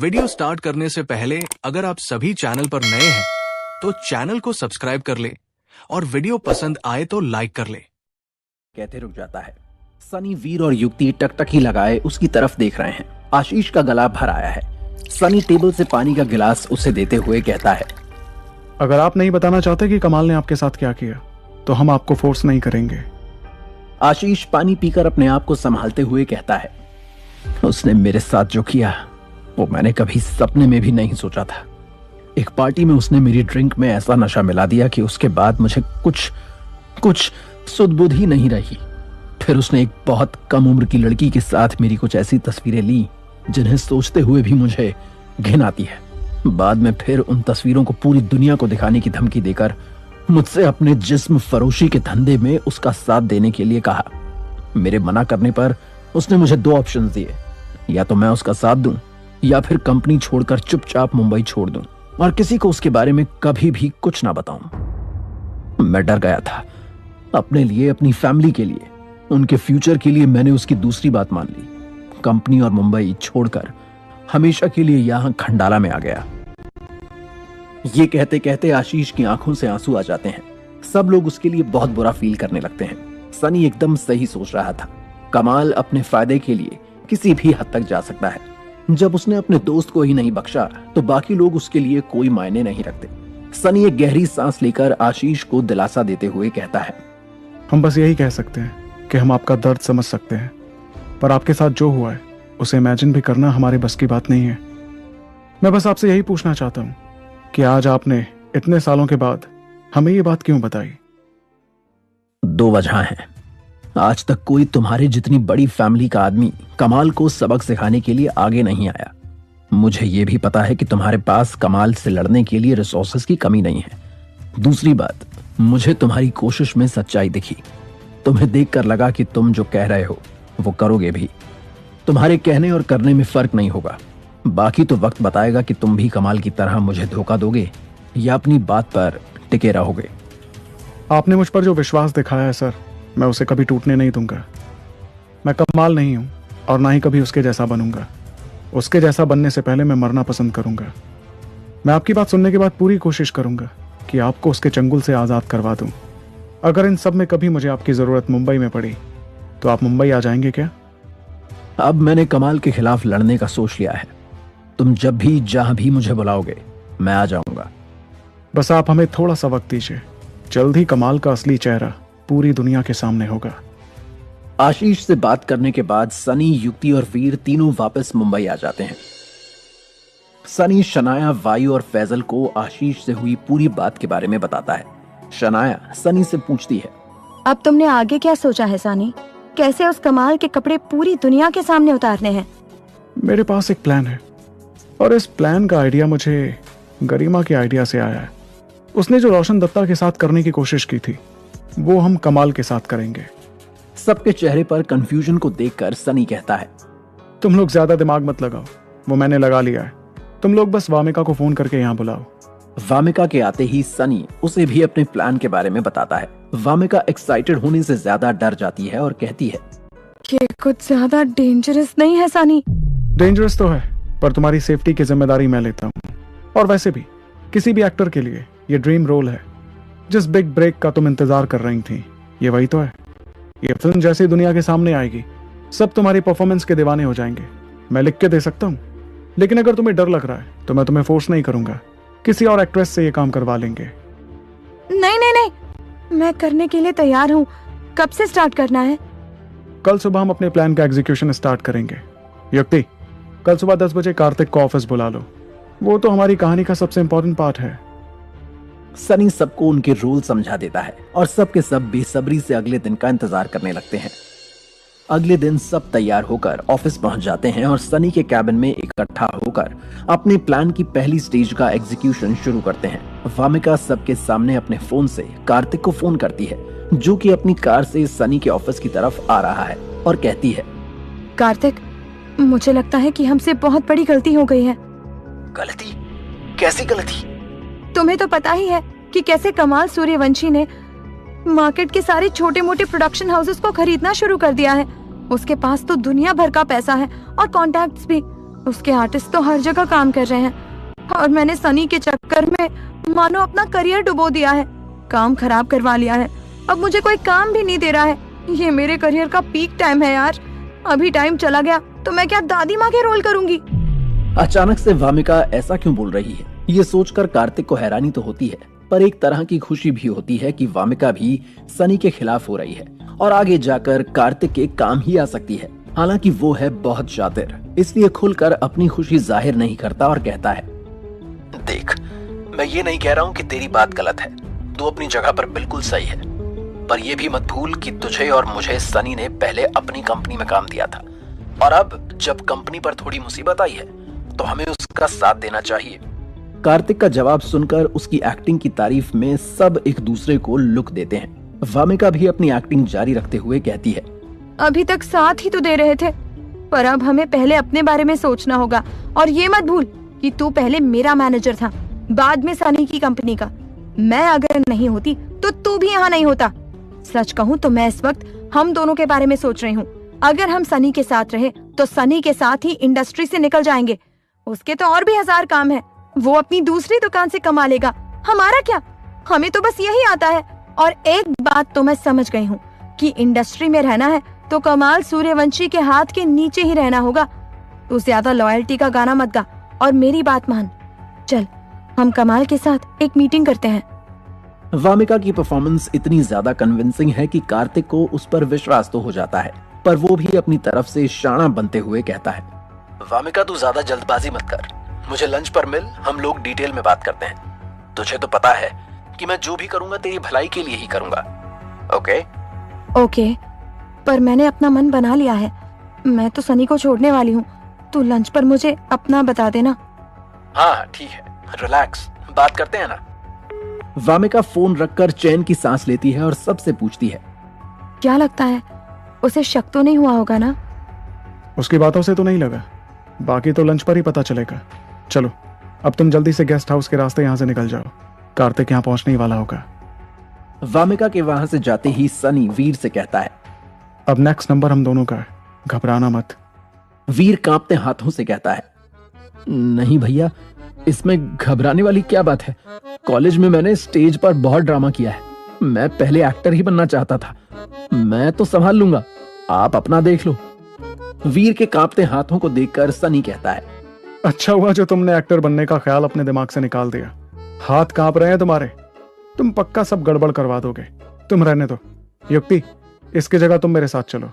Video start करने से पहले अगर आप सभी चैनल पर नए हैं तो चैनल को सब्सक्राइब कर ले और वीडियो पसंद आए तो लाइक कर ले। कहते रुक जाता है। सनी, वीर और युक्ति टकटकी लगाए उसकी तरफ देख रहे हैं। आशीष का गला भर आया है। सनी टेबल से पानी का गिलास उसे देते हुए कहता है, अगर आप नहीं बताना चाहते कि कमाल ने आपके साथ क्या किया तो हम आपको फोर्स नहीं करेंगे। आशीष पानी पीकर अपने आप को संभालते हुए कहता है, उसने मेरे साथ जो किया वो मैंने कभी सपने में भी नहीं सोचा था। एक पार्टी में उसने मेरी ड्रिंक में ऐसा नशा मिला दिया कि उसके बाद मुझे कुछ सुध-बुध ही नहीं रही। फिर उसने एक बहुत कम उम्र की लड़की के साथ मेरी कुछ ऐसी तस्वीरें ली जिन्हें सोचते हुए भी मुझे घिन आती है। बाद में फिर उन तस्वीरों को पूरी दुनिया को दिखाने की धमकी देकर मुझसे अपने जिस्म फरोशी के धंधे में उसका साथ देने के लिए कहा। मेरे मना करने पर उसने मुझे 2 ऑप्शन दिए, या तो मैं उसका साथ दूं या फिर कंपनी छोड़कर चुपचाप मुंबई छोड़ दूं और किसी को उसके बारे में कभी भी कुछ ना बताऊं। मैं डर गया था। अपने लिए, अपनी फैमिली के लिए, उनके फ्यूचर के लिए मैंने उसकी दूसरी बात मान ली। कंपनी और मुंबई छोड़कर हमेशा के लिए यहां खंडाला में आ गया। ये कहते कहते आशीष की आंखों से आंसू आ जाते हैं। सब लोग उसके लिए बहुत बुरा फील करने लगते हैं। सनी एकदम सही सोच रहा था। कमाल अपने फायदे के लिए किसी भी हद तक जा सकता है। जब उसने अपने दोस्त को ही नहीं बख्शा तो बाकी लोग उसके लिए कोई मायने नहीं रखते। सनी एक गहरी सांस लेकर आशीष को दिलासा देते हुए कहता है, हम बस यही कह सकते हैं कि हम आपका दर्द समझ सकते हैं, पर आपके साथ जो हुआ है उसे इमेजिन भी करना हमारे बस की बात नहीं है। मैं बस आपसे यही पूछना चाहता हूं कि आज आपने इतने सालों के बाद हमें ये बात क्यों बताई? 2 वजह हैं। आज तक कोई तुम्हारे जितनी बड़ी फैमिली का आदमी कमाल को सबक सिखाने के लिए आगे नहीं आया। मुझे यह भी पता है कि तुम्हारे पास कमाल से लड़ने के लिए रिसोर्सेज की कमी नहीं है। दूसरी बात, मुझे तुम्हारी कोशिश में सच्चाई दिखी। तुम्हें देखकर लगा कि तुम जो कह रहे हो वो करोगे भी। तुम्हारे कहने और करने में फर्क नहीं होगा। बाकी तो वक्त बताएगा कि तुम भी कमाल की तरह मुझे धोखा दोगे या अपनी बात पर टिके रहोगे। आपने मुझ पर जो विश्वास दिखाया है सर, मैं उसे कभी टूटने नहीं दूंगा। मैं कमाल नहीं हूं और ना ही कभी उसके जैसा बनूंगा। उसके जैसा बनने से पहले मैं मरना पसंद करूंगा। मैं आपकी बात सुनने के बाद पूरी कोशिश करूंगा कि आपको उसके चंगुल से आजाद करवा दूं। अगर इन सब में कभी मुझे आपकी जरूरत मुंबई में पड़ी तो आप मुंबई आ जाएंगे क्या? अब मैंने कमाल के खिलाफ लड़ने का सोच लिया है। तुम जब भी जहां भी मुझे बुलाओगे मैं आ जाऊंगा। बस आप हमें थोड़ा सा वक्त दीजिए। जल्द ही कमाल का असली चेहरा पूरी दुनिया के सामने होगा। आशीष से बात करने के बाद सनी, युक्ति और वीर तीनों वापस मुंबई आ जाते हैं। सनी शनाया, वायु और फैजल को आशीष से हुई पूरी बात के बारे में बताता है। शनाया सनी से पूछती है, अब तुमने आगे क्या सोचा है सनी? कैसे उस कमाल के कपड़े पूरी दुनिया के सामने उतारने हैं? मेरे पास एक प्लान है और इस प्लान का आइडिया मुझे गरिमा के आइडिया से आया है। उसने जो रोशन दत्ता के साथ करने की कोशिश की थी वो हम कमाल के साथ करेंगे। सबके चेहरे पर कंफ्यूजन को देखकर सनी कहता है, तुम लोग ज्यादा दिमाग मत लगाओ, वो मैंने लगा लिया है। तुम लोग बस वामिका को फोन करके यहाँ बुलाओ। वामिका के आते ही सनी उसे भी अपने प्लान के बारे में बताता है। वामिका एक्साइटेड होने से ज्यादा डर जाती है और कहती है, ये कुछ ज्यादा डेंजरस नहीं है सनी? डेंजरस तो है, पर तुम्हारी सेफ्टी की जिम्मेदारी मैं लेता हूँ। और वैसे भी किसी भी एक्टर के लिए ये ड्रीम रोल है। जिस बिग ब्रेक का तुम इंतजार कर रही थी ये वही तो है। ये फिल्म जैसी दुनिया के सामने आएगी सब तुम्हारी परफॉर्मेंस के दीवाने हो जाएंगे। मैं लिख के दे सकता हूँ, लेकिन अगर तुम्हें डर लग रहा है तो मैं तुम्हें फोर्स नहीं करूंगा। किसी और एक्ट्रेस से ये काम करवा लेंगे। नहीं नहीं नहीं, मैं करने के लिए तैयार हूँ। कब से स्टार्ट करना है? कल सुबह हम अपने प्लान का एग्जीक्यूशन स्टार्ट करेंगे। युक्ति, कल सुबह 10 बजे कार्तिक को ऑफिस बुला लो। वो तो हमारी कहानी का सबसे इंपॉर्टेंट पार्ट है। सनी सबको उनके रोल समझा देता है और सबके सब बेसब्री से अगले दिन का इंतजार करने लगते हैं। अगले दिन सब तैयार होकर ऑफिस पहुंच जाते हैं और सनी के कैबिन में इकट्ठा होकर अपने प्लान की पहली स्टेज का एग्जीक्यूशन शुरू करते हैं। वामिका सबके सामने अपने फोन से कार्तिक को फोन करती है, जो कि अपनी कार से सनी के ऑफिस की तरफ आ रहा है, और कहती है, कार्तिक, मुझे लगता है कि हमसे बहुत बड़ी गलती हो गई है। गलती? कैसी गलती? तुम्हें तो पता ही है कि कैसे कमाल सूर्यवंशी ने मार्केट के सारे छोटे मोटे प्रोडक्शन हाउसेस को खरीदना शुरू कर दिया है। उसके पास तो दुनिया भर का पैसा है और कॉन्टैक्ट्स भी। उसके आर्टिस्ट तो हर जगह काम कर रहे हैं और मैंने सनी के चक्कर में मानो अपना करियर डुबो दिया है, काम खराब करवा लिया है। अब मुझे कोई काम भी नहीं दे रहा है। ये मेरे करियर का पीक टाइम है यार। अभी टाइम चला गया तो मैं क्या दादी माँ के रोल करूंगी। अचानक से वामिका ऐसा क्यों बोल रही है, ये सोचकर कार्तिक को हैरानी तो होती है, पर एक तरह की खुशी भी होती है कि वामिका भी सनी के खिलाफ हो रही है और आगे जाकर कार्तिक के काम ही आ सकती है। हालांकि वो है बहुत शातिर, इसलिए खुलकर अपनी खुशी जाहिर नहीं करता और कहता है, देख, मैं ये नहीं कह रहा हूँ कि तेरी बात गलत है, तू अपनी जगह पर बिल्कुल सही है, पर यह भी मत भूल कि तुझे और मुझे सनी ने पहले अपनी कंपनी में काम दिया था और अब जब कंपनी पर थोड़ी मुसीबत आई है तो हमें उसका साथ देना चाहिए। कार्तिक का जवाब सुनकर उसकी एक्टिंग की तारीफ में सब एक दूसरे को लुक देते हैं। वामिका भी अपनी एक्टिंग जारी रखते हुए कहती है, अभी तक साथ ही तो दे रहे थे, पर अब हमें पहले अपने बारे में सोचना होगा। और ये मत भूल कि तू पहले मेरा मैनेजर था, बाद में सनी की कंपनी का। मैं अगर नहीं होती तो तू भी यहाँ नहीं होता। सच कहूँ तो मैं इस वक्त हम दोनों के बारे में सोच रही हूँ। अगर हम सनी के साथ रहे तो सनी के साथ ही इंडस्ट्री से निकल जाएंगे। उसके तो और भी 1000 काम है, वो अपनी दूसरी दुकान से कमा लेगा। हमारा क्या, हमें तो बस यही आता है। और एक बात तो मैं समझ गई हूँ कि इंडस्ट्री में रहना है तो कमाल सूर्यवंशी के हाथ के नीचे ही रहना होगा। तू ज्यादा लॉयल्टी का गाना मत गा और मेरी बात मान। चल, हम कमाल के साथ एक मीटिंग करते हैं। वामिका की परफॉर्मेंस इतनी ज्यादा कन्विंसिंग है कि कार्तिक को उस पर विश्वास तो हो जाता है, पर वो भी अपनी तरफ से शाना बनते हुए कहता है, वामिका तू ज्यादा जल्दबाजी मत कर, मुझे लंच पर मिल, हम लोग डिटेल में बात करते हैं। तुझे तो पता है कि मैं जो भी करूंगा तेरी भलाई के लिए ही करूंगा। ओके, पर मैंने अपना मन बना लिया है। मैं तो सनी को छोड़ने वाली हूँ। तू लंच पर मुझे अपना बता देना। हाँ ठीक है, रिलैक्स, बात करते हैं ना। वामिका फोन रखकर चैन की सांस लेती है और सबसे पूछती है, क्या लगता है, उसे शक तो नहीं हुआ होगा ना? उसकी बातों से तो नहीं लगा, बाकी तो लंच पर ही पता चलेगा। चलो, अब तुम जल्दी से गेस्ट हाउस के रास्ते यहाँ से निकल जाओ, कार्तिक यहाँ पहुंचने ही वाला होगा। वामिका के वहां से जाते ही सनी वीर से कहता है, अब नेक्स्ट नंबर हम दोनों का है, घबराना मत। वीर कांपते हाथों से कहता है, नहीं भैया, इसमें घबराने वाली क्या बात है। कॉलेज में मैंने स्टेज पर बहुत ड्रामा किया है, मैं पहले एक्टर ही बनना चाहता था, मैं तो संभाल लूंगा, आप अपना देख लो। वीर के कांपते हाथों को देखकर सनी कहता है, अच्छा हुआ जो तुमने एक्टर बनने का ख्याल अपने दिमाग से निकाल दिया। हाथ कांप रहे हैं तुम्हारे, तुम पक्का सब गड़बड़ करवा दोगे। तुम रहने दो। युक्ति, इसकी जगह तुम मेरे साथ चलो।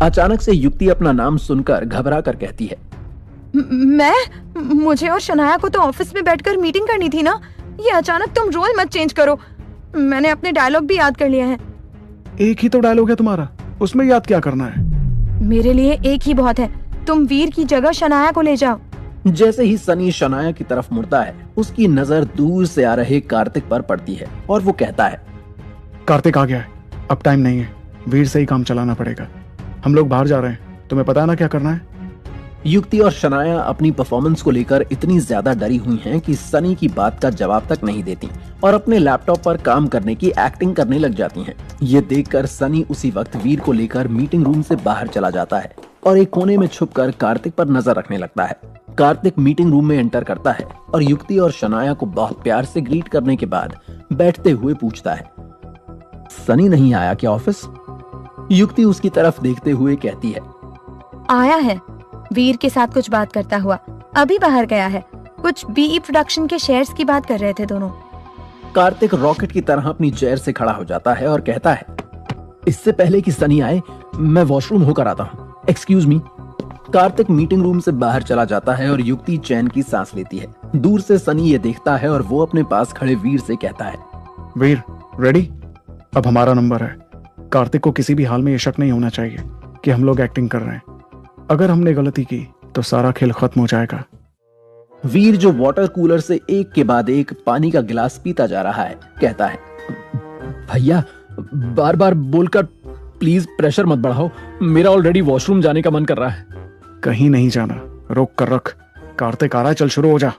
अचानक से युक्ति अपना नाम सुनकर घबरा कर कहती है, मुझे और शनाया को तो ऑफिस में बैठकर मीटिंग करनी थी ना। ये अचानक तुम रोल मत चेंज करो, मैंने अपने डायलॉग भी याद कर लिए हैं। एक ही तो डायलॉग है तुम्हारा, उसमें याद क्या करना है? मेरे लिए एक ही बहुत है, तुम वीर की जगह शनाया को ले जाओ। जैसे ही सनी शनाया की तरफ मुड़ता है, उसकी नजर दूर से आ रहे कार्तिक पर पड़ती है और वो कहता है, कार्तिक आ गया है, अब टाइम नहीं है, वीर से ही काम चलाना पड़ेगा। हम लोग बाहर जा रहे हैं, तुम्हें पता है ना क्या करना है? युक्ति और शनाया अपनी परफॉर्मेंस को लेकर इतनी ज्यादा डरी हुई हैं कि सनी की बात का जवाब तक नहीं देती और अपने लैपटॉप पर काम करने की एक्टिंग करने लग जाती हैं। ये देखकर सनी उसी वक्त वीर को लेकर मीटिंग रूम से बाहर चला जाता है और एक कोने में छुपकर कार्तिक पर नजर रखने लगता है। कार्तिक मीटिंग रूम में एंटर करता है और युक्ति और शनाया को बहुत प्यार से ग्रीट करने के बाद बैठते हुए पूछता है, सनी नहीं आया क्या ऑफिस? युक्ति उसकी तरफ देखते हुए कहती है, आया है, वीर के साथ कुछ बात करता हुआ अभी बाहर गया है। कुछ बीई प्रोडक्शन के शेयर्स की बात कर रहे थे दोनों। कार्तिक रॉकेट की तरह अपनी चेयर से खड़ा हो जाता है और कहता है, इससे पहले कि सनी आए मैं वॉशरूम होकर आता हूँ, excuse me. Kartik meeting room से बाहर चला जाता है और युक्ति चैन की सांस लेती है। दूर से सनी ये देखता है और वो अपने पास खड़े वीर से कहता है, वीर रेडी? अब हमारा नंबर है। कार्तिक को किसी भी हाल में ये शक नहीं होना चाहिए कि हम लोग एक्टिंग कर रहे हैं। अगर हमने गलती की तो सारा खेल खत्म हो जाएगा। वीर, जो वाटर कूलर से एक के बाद एक पानी का गिलास पीता जा रहा है, कहता है, भैया बार बार बोलकर प्लीज प्रेशर मत बढ़ाओ, मेरा ऑलरेडी वॉशरूम जाने का मन कर रहा है। कहीं नहीं जाना, रोक कर रख। कार्तिक आ रहा है, चल शुरू हो जा।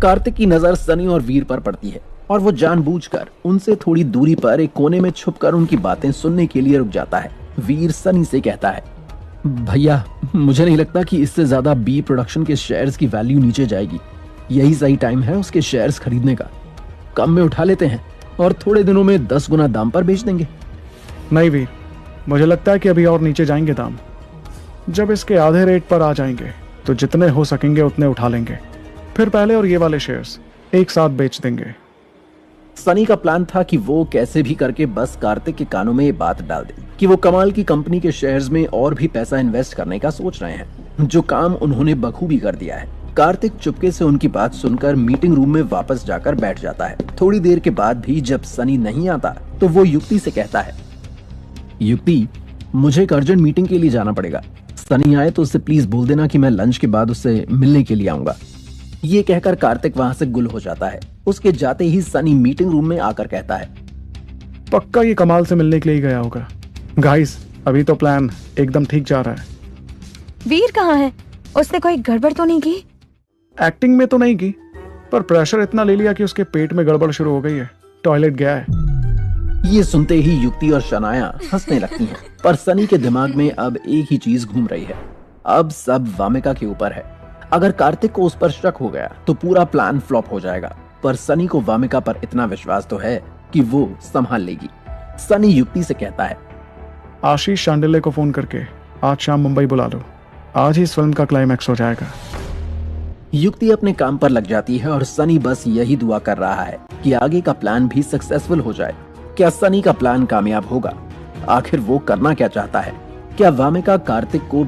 कार्तिक की नजर सनी और वीर पर पड़ती है और वो जानबूझकर उनसे थोड़ी दूरी पर एक कोने में छुपकर उनकी बातें सुनने के लिए रुक जाता है। वीर सनी से कहता है, भैया, मुझे नहीं लगता कि इससे ज्यादा बी प्रोडक्शन के शेयर्स की वैल्यू नीचे जाएगी। यही सही टाइम है उसके शेयर्स खरीदने का। कम में उठा लेते हैं और थोड़े दिनों में 10 गुना दाम पर बेच देंगे। नहीं वीर, मुझे लगता है कि अभी और नीचे जाएंगे दाम। जब इसके आधे रेट पर आ जाएंगे तो जितने हो सकेंगे उतने उठा लेंगे, फिर पहले और ये वाले शेयर्स एक साथ बेच देंगे। सनी का प्लान था कि वो कैसे भी करके बस कार्तिक के कानों में ये बात डाल दे कि वो कमाल की कंपनी के शेयर्स में और भी पैसा इन्वेस्ट करने का सोच रहे हैं, जो काम उन्होंने बखूबी कर दिया है। कार्तिक चुपके से उनकी बात सुनकर मीटिंग रूम में वापस जाकर बैठ जाता है। थोड़ी देर के बाद भी जब सनी नहीं आता तो वो युक्ति से कहता है, युक्ति, मुझे एक अर्जेंट मीटिंग के लिए जाना पड़ेगा। सनी आए तो उससे प्लीज बोल देना कि मैं लंच के बाद उससे मिलने के लिए आऊंगा। ये कहकर कार्तिक वहां से गुल हो जाता है। उसके जाते ही सनी मीटिंग रूम में आकर कहता है, पक्का ये कमाल से मिलने के लिए गया होगा। गाइस, अभी तो प्लान एकदम ठीक जा रहा है। वीर कहाँ है? उसने कोई गड़बड़ तो नहीं की? एक्टिंग में तो नहीं की, पर प्रेशर इतना ले लिया कि उसके पेट में गड़बड़ शुरू हो गई है। टॉयलेट गया है। ये सुनते ही युक्ति और शनाया हंसने लगती हैं, पर सनी के दिमाग में अब एक ही चीज घूम रही है। अब सब वामिका के ऊपर है। अगर कार्तिक को उस पर शक हो गया तो पूरा प्लान फ्लॉप हो जाएगा, पर सनी को वामिका पर इतना विश्वास तो है कि वो संभाल लेगी। सनी युक्ति से कहता है, आशीष शांडिल्य को फोन करके आज शाम मुंबई बुला लो। आज ही इस फिल्म का क्लाइमैक्स हो जाएगा। युक्ति अपने काम पर लग जाती है और सनी बस यही दुआ कर रहा है कि आगे का प्लान भी सक्सेसफुल हो जाए। क्या सनी का प्लान कामयाब होगा? आखिर वो करना क्या चाहता है? क्या वामिका कार्तिक को